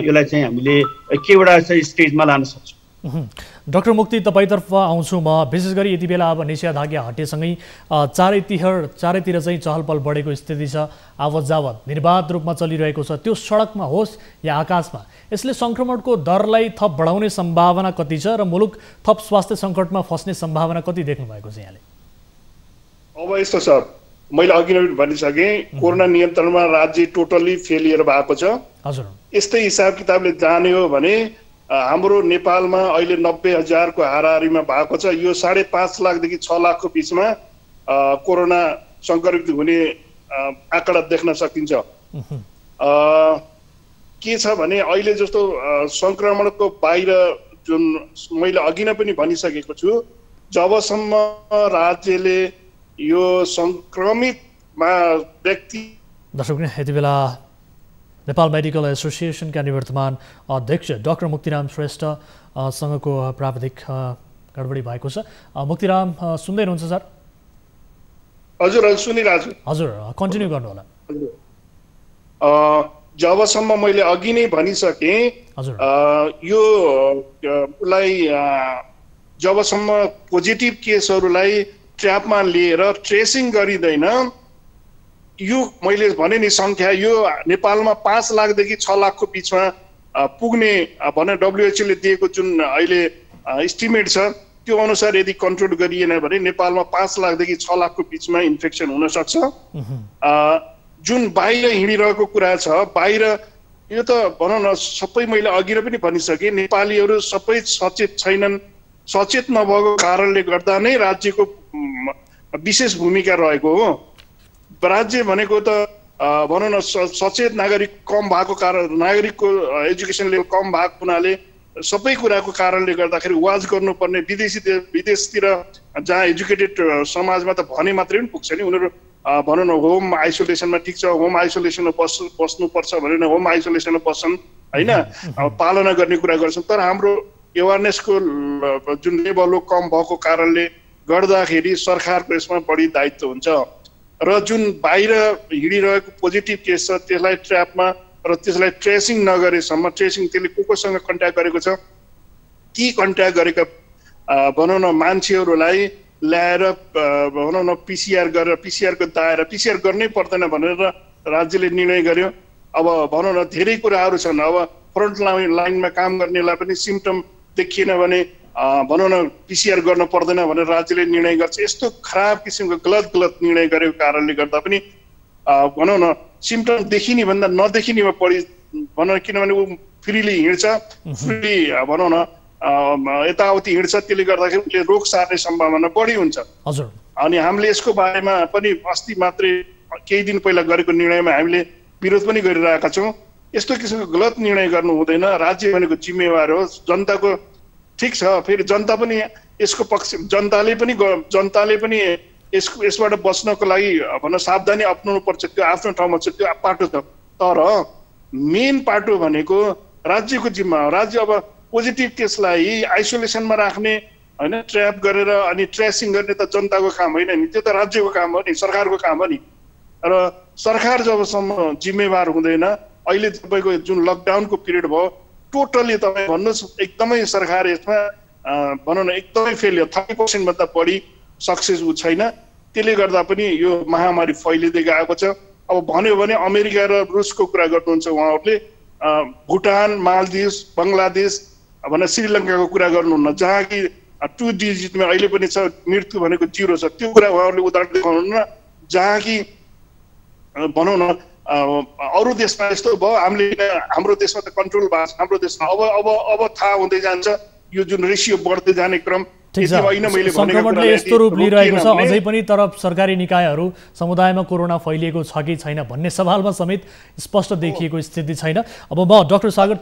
यसलाई चाहिँ हामीले केवटा चाहिँ स्टेजमा लान सक्छौँ। डाक्टर मुक्ति तपाईँतर्फ आउँछु म। विशेष गरी यति बेला अब निषेधाज्ञा हटेसँगै चारैतिर चाहिँ चहल पहल बढेको स्थिति छ। आवत जावत निर्बाध रूपमा चलिरहेको छ, त्यो सडकमा होस् या आकाशमा। यसले सङ्क्रमणको दरलाई थप बढाउने सम्भावना कति छ र मुलुक थप स्वास्थ्य सङ्कटमा फस्ने सम्भावना कति देख्नु भएको छ यहाँले? अब यस्तो छ, मैले अघि नै भनिसकेँ, कोरोना नियन्त्रणमा राज्य टोटल्ली फेलियर भएको छ। हजुर, यस्तै हिसाब किताबले जाने हो भने हाम्रो नेपालमा अहिले 90,000 को हाराहारीमा भएको छ। यो 5.5 लाखदेखि 6 लाखको बिचमा कोरोना सङ्क्रमित हुने आँकडा देख्न सकिन्छ। के छ भने अहिले जस्तो सङ्क्रमणको बाहिर जुन मैले अघि नै पनि भनिसकेको छु, जबसम्म राज्यले यो सङ्क्रमितमा व्यक्ति दर्शक यति बेला नेपाल मेडिकल एसोसिएसनका निवर्तमान अध्यक्ष डाक्टर मुक्तिराम श्रेष्ठसँगको प्राविधिक गडबडी भएको छ। मुक्तिराम सुन्दै हुनुहुन्छ सर? हजुर सुनिरहेछु। हजुर कन्टिन्यू गर्नु होला। जबसम्म मैले अघि नै भनिसकेँ, यो जबसम्म पोजिटिभ केसहरूलाई ट्र्यापमा लिएर ट्रेसिङ गरिँदैन, यो मैले भने नि सङ्ख्या यो नेपालमा 5 लाखदेखि 6 लाखको बिचमा पुग्ने भने WHO ले दिएको जुन अहिले इस्टिमेट छ त्यो अनुसार यदि कन्ट्रोल गरिएन भने नेपालमा 5 लाखदेखि 6 लाखको बिचमा इन्फेक्सन हुन सक्छ। जुन बाहिर हिँडिरहेको कुरा छ, बाहिर यो त भनौँ न सबै मैले अघि नै पनि भनिसकेँ, नेपालीहरू सबै सचेत छैनन्। सचेत नभएको कारणले गर्दा नै राज्यको विशेष भूमिका रहेको हो। राज्य भनेको त भनौँ न सचेत नागरिक कम भएको कारण, नागरिकको एजुकेसन लेभल कम भएको हुनाले सबै कुराको कारणले गर्दाखेरि वाच गर्नुपर्ने विदेशतिर जहाँ एजुकेटेड समाजमा त भने मात्रै पनि पुग्छ नि, उनीहरू भनौँ न होम आइसोलेसनमा ठिक छ, होम आइसोलेसनमा बस्नुपर्छ भनेर होम आइसोलेसनमा बस्छन् होइन, पालना गर्ने कुरा गर्छन्। तर हाम्रो एवारनेसको जुन लेभल हो कम भएको कारणले गर्दाखेरि सरकारको यसमा बढी दायित्व हुन्छ। र जुन बाहिर हिँडिरहेको पोजिटिभ केस छ त्यसलाई ट्र्यापमा र त्यसलाई ट्रेसिङ नगरेसम्म, ट्रेसिङ त्यसले कोसँग कन्ट्याक्ट गरेको छ ती कन्ट्याक्ट गरेका भनौँ न मान्छेहरूलाई ल्याएर भनौँ न PCR गरेर PCRको दायरा PCR गर्नै पर्दैन भनेर राज्यले निर्णय गर्यो। अब भनौँ न धेरै कुराहरू छन्। अब फ्रन्ट लाइनमा काम गर्नेलाई पनि सिम्पटम देखिएन भने भनौँ न PCR गर्न पर्दैन भनेर राज्यले निर्णय गर्छ। यस्तो खराब किसिमको गलत निर्णय गरेको कारणले गर्दा पनि भनौँ न सिम्पटम देखिने भन्दा नदेखिनेमा बढी भनौँ, किनभने ऊ फ्रिली हिँड्छ, फ्रिली भनौँ न यताउति हिँड्छ, त्यसले गर्दाखेरि उसले रोग सार्ने सम्भावना बढी हुन्छ। हजुर, अनि हामीले यसको बारेमा पनि अस्ति मात्रै केही दिन पहिला गरेको निर्णयमा हामीले विरोध पनि गरिरहेका छौँ। यस्तो किसिमको गलत निर्णय गर्नु हुँदैन। राज्य भनेको जिम्मेवार हो, जनताको ठिक छ। फेरि जनता पनि यसको पक्ष, जनताले पनि यसबाट बच्नको लागि भनौँ सावधानी अप्नाउनु पर्छ। त्यो आफ्नो ठाउँमा छ, त्यो पाटो छ। तर मेन पाटो भनेको राज्यको जिम्मा हो। राज्य अब पोजिटिभ केसलाई आइसोलेसनमा राख्ने होइन, ट्र्याप गरेर अनि ट्रेसिङ गर्ने त जनताको काम होइन नि, त्यो त राज्यको काम हो नि, सरकारको काम हो नि। र सरकार जबसम्म जिम्मेवार हुँदैन, अहिले तपाईँको जुन लकडाउनको पिरियड भयो टोटल्ली तपाईँ भन्नुहोस् एकदमै सरकार यसमा भनौँ न एकदमै फेलियर, 30% भन्दा बढी सक्सेस छैन। त्यसले गर्दा पनि यो महामारी फैलिँदै गएको छ। अब भन्यो भने अमेरिका र रुसको कुरा गर्नुहुन्छ उहाँहरूले, भुटान, मालदिभ्स, बङ्गलादेश भने श्रीलङ्काको कुरा गर्नुहुन्न, जहाँ कि 2 डिजिटमा अहिले पनि छ, मृत्यु भनेको 0 छ। त्यो कुरा उहाँहरूले उदाहरण देखाउनुहुन्न। जहाँ कि भनौँ न अरू देशमा यस्तो भयो, हाम्रो देशमा त कन्ट्रोल भएको छ। हाम्रो देशमा अब थाहा हुँदै जान्छ, यो जुन रेसियो बढ्दै जाने क्रम ठिक छ, संक्रमणले यस्तो रूप लिइरहेको छ अझै पनि, तर सरकारी निकायहरू समुदायमा कोरोना फैलिएको छ कि छैन भन्ने सवालमा समेत स्पष्ट देखिएको स्थिति छैन। अब म डाक्टर सागर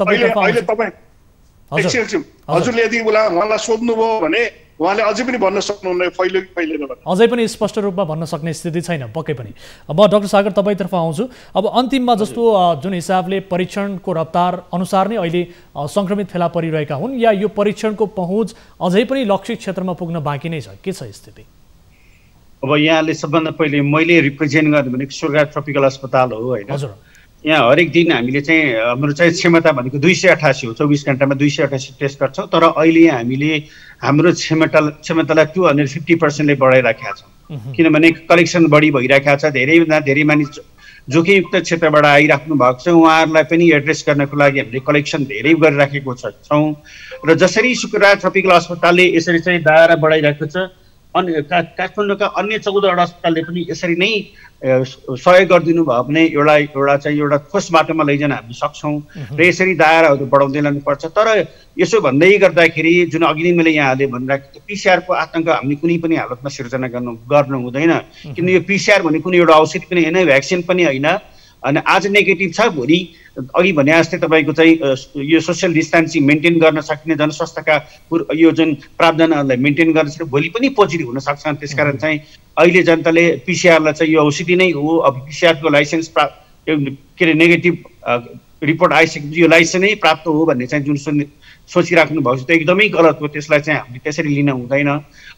हजुरले यदि उहाँलाई सोध्नुभयो भने उहाँले अझै पनि भन्न सक्नुहुन्न फैल्यो कि फैलेन भनेर, अझै पनि स्पष्ट रूपमा भन्न सक्ने स्थिति छैन पक्कै पनि। म डाक्टर सागर तपाईँतर्फ आउँछु। अब अन्तिममा जस्तो जुन हिसाबले परीक्षणको रफ्तार अनुसार नै अहिले सङ्क्रमित फेला परिरहेका हुन्, या यो परीक्षणको पहुँच अझै पनि लक्षित क्षेत्रमा पुग्न बाँकी नै छ, के छ स्थिति? अब यहाँले सबभन्दा पहिले मैले रिप्रेजेन्ट गर्ने भनेको सुर्गा ट्रपिकल अस्पताल हो होइन। हजुर, यहाँ हरेक दिन हामीले चाहिँ हाम्रो चाहिँ क्षमता भनेको 288 हो, 24 घन्टामा 288 टेस्ट गर्छौँ। तर अहिले हामीले हाम्रो क्षमतालाई 250% बढाइराखेका छौँ, किनभने कलेक्सन बढी भइरहेको छ। धेरैभन्दा धेरै मानिस जोखिमयुक्त क्षेत्रबाट आइराख्नु भएको छ, उहाँहरूलाई पनि एड्रेस गर्नको लागि हामीले कलेक्सन धेरै गरिराखेको छौँ। र जसरी शुक्रबार ट्रपिकल अस्पतालले यसरी चाहिँ दायरा बढाइरहेको छ, काठमाडौँका अन्य 14वटा अस्पतालले पनि यसरी नै सहयोग गरिदिनु भयो भने एउटा ठोस बाटोमा लैजान हामी सक्छौँ र यसरी दायराहरू बढाउँदै लानुपर्छ। तर यसो भन्दै गर्दाखेरि जुन अघि नै मैले यहाँहरूले भनिरहेको पिसिआरको आतङ्क हामीले कुनै पनि हालतमा सिर्जना गर्नु हुँदैन, किन यो पिसिआर भने कुनै एउटा औषधि पनि होइन, भ्याक्सिन पनि होइन। अनि आज नेगेटिभ छ, भोलि अघि भने जस्तै तपाईँको चाहिँ यो सोसियल डिस्टेन्सिङ मेन्टेन गर्न सकिने, जनस्वास्थ्यका यो जुन प्रावधानहरूलाई मेन्टेन गर्न सक्ने, भोलि पनि पोजिटिभ हुनसक्छ। त्यसकारण चाहिँ अहिले जनताले पिसिआरलाई चाहिँ यो औषधि नै हो। अब पिसिआरको लाइसेन्स के अरे नेगेटिभ रिपोर्ट आइसकेपछि यो लाइसेन्स नै प्राप्त हो भन्ने चाहिँ जुन सोचिराख्नु भएको छ त्यो एकदमै गलत हो। त्यसलाई चाहिँ हामीले त्यसरी लिन हुँदैन।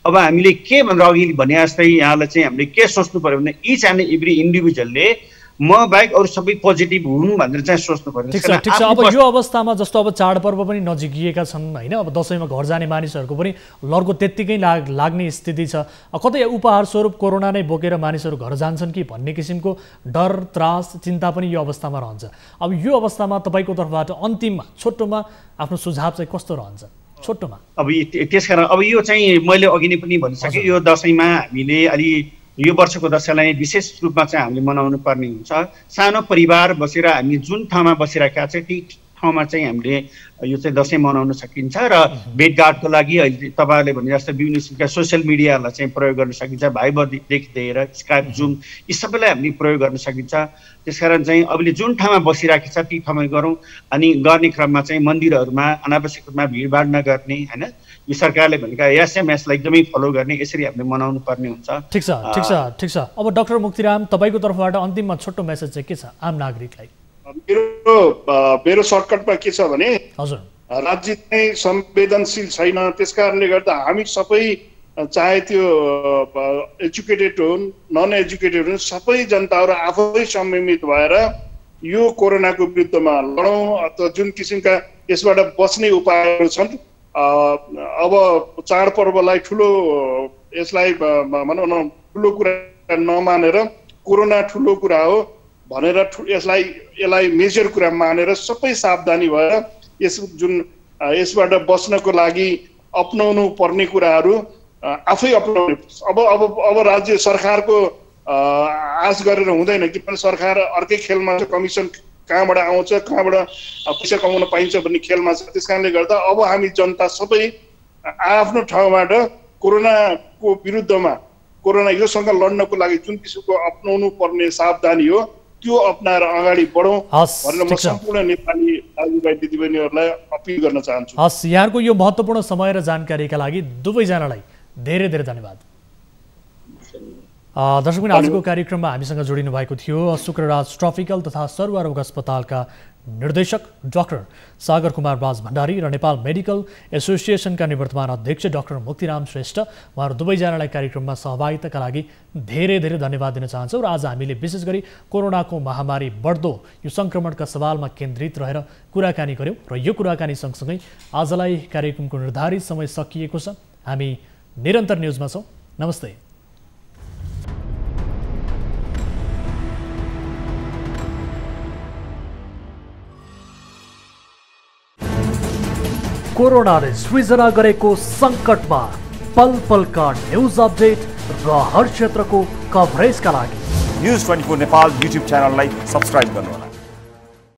अब हामीले के भनेर अघि भने जस्तै यहाँलाई चाहिँ हामीले के सोच्नु पर्यो भने इच एन्ड एभ्री इन्डिभिजुअलले म बाहेक अरू सबै पोजिटिभ हुन् भनेर चाहिँ सोच्नु पर्यो। ठिक छ। अब यो अवस्थामा जस्तो अब चाडपर्व पनि नजिकिएका छन् होइन, अब दसैँमा घर जाने मानिसहरूको पनि लर्को त्यत्तिकै लाग्ने स्थिति छ। कतै उपहार स्वरूप कोरोना नै बोकेर मानिसहरू घर जान्छन् कि भन्ने किसिमको डर, त्रास, चिन्ता पनि यो अवस्थामा रहन्छ। अब यो अवस्थामा तपाईँको तर्फबाट अन्तिममा छोटोमा आफ्नो सुझाव चाहिँ कस्तो रहन्छ छोटोमा? अब त्यसकारण अब यो चाहिँ मैले अघि नै पनि भनिसकेँ, यो दसैँमा हामीले अलि यो वर्षको दसैँलाई विशेष रूपमा चाहिँ हामीले मनाउनु पर्ने हुन्छ। सानो परिवार बसेर हामी जुन ठाउँमा बसिरहेका छौँ ती ठाउँमा चाहिँ हामीले यो चाहिँ दसैँ मनाउन सकिन्छ। र भेटघाटको लागि अहिले तपाईँहरूले भने जस्तो विभिन्न किसिमका सोसियल मिडियाहरूलाई चाहिँ प्रयोग गर्न सकिन्छ, भाइबरदेखि लिएर स्काइप, जुम यी सबैलाई हामीले प्रयोग गर्न सकिन्छ। त्यसकारण चाहिँ अहिले जुन ठाउँमा बसिरहेको छ ती ठाउँमा गरौँ। अनि गर्ने क्रममा चाहिँ मन्दिरहरूमा अनावश्यक रूपमा भिडभाड नगर्ने होइन, यो सरकारले भनेका एसएमएसलाई एकदमै फलो गर्ने, यसरी हामीले मनाउनु पर्ने हुन्छ। ठिक छ। अब डाक्टर मुक्तिराम तपाईँको तर्फबाट अन्तिममा छोटो मेसेज चाहिँ के छ आम नागरिकलाई? मेरो सर्टकटमा के छ भने हजुर, राज्य चाहिँ संवेदनशील छैन, त्यस कारणले गर्दा हामी सबै चाहे त्यो एजुकेटेड हुन् नन एजुकेटेड हुन् सबै जनताहरू आफै संयमित भएर यो कोरोनाको विरुद्धमा लडौँ। अथवा जुन किसिमका यसबाट बच्ने उपायहरू छन्, अब चाडपर्वलाई यसलाई भनौँ न ठुलो कुरा नमानेर कोरोना ठुलो कुरा हो भनेर यसलाई मेजर कुरा मानेर सबै सावधानी भएर यसबाट बच्नको लागि अपनाउनु पर्ने कुराहरू आफै अपनाउने। अब राज्य सरकारको आश गरेर हुँदैन, किनभने सरकार अर्कै खेलमा छ, कमिसन कहाँबाट आउँछ, कहाँबाट पैसा कमाउन पाइन्छ भन्ने खेलमा छ। त्यस कारणले गर्दा अब हामी जनता सबै आफ्नो ठाउँबाट कोरोनाको विरुद्धमा, कोरोना योसँग लड्नको लागि जुन किसिमको अपनाउनु पर्ने सावधानी हो त्यो अपनाएर अगाडि बढौँ भनेर म सम्पूर्ण नेपाली दाजुभाइ दिदीबहिनीहरूलाई अपिल गर्न चाहन्छु। हस्, यहाँको यो महत्त्वपूर्ण समय र जानकारीका लागि दुवैजनालाई धेरै धेरै धन्यवाद। दर्शकबिन, आजको कार्यक्रममा हामीसँग जोडिनु भएको थियो शुक्रराज ट्रपिकल तथा सरुवा रोग अस्पतालका निर्देशक डाक्टर सागर कुमार राज भण्डारी र नेपाल मेडिकल एसोसिएसनका निवर्तमान अध्यक्ष डाक्टर मुक्तिराम श्रेष्ठ। उहाँहरू दुवैजनालाई कार्यक्रममा सहभागिताका लागि धेरै धेरै धन्यवाद दिन चाहन्छौँ। र आज हामीले विशेष गरी कोरोनाको महामारी बढ्दो यो सङ्क्रमणका सवालमा केन्द्रित रहेर कुराकानी गऱ्यौँ र यो कुराकानी सँगसँगै आजलाई कार्यक्रमको निर्धारित समय सकिएको छ। हामी निरन्तर न्युजमा छौँ। नमस्ते। कोरोनाले सृजना गरेको सङ्कटमा पल पलका न्युज अपडेट र हर क्षेत्रको कभरेजका लागि न्युज 24 नेपाल युट्युब च्यानललाई सब्स्क्राइब गर्नुहोला।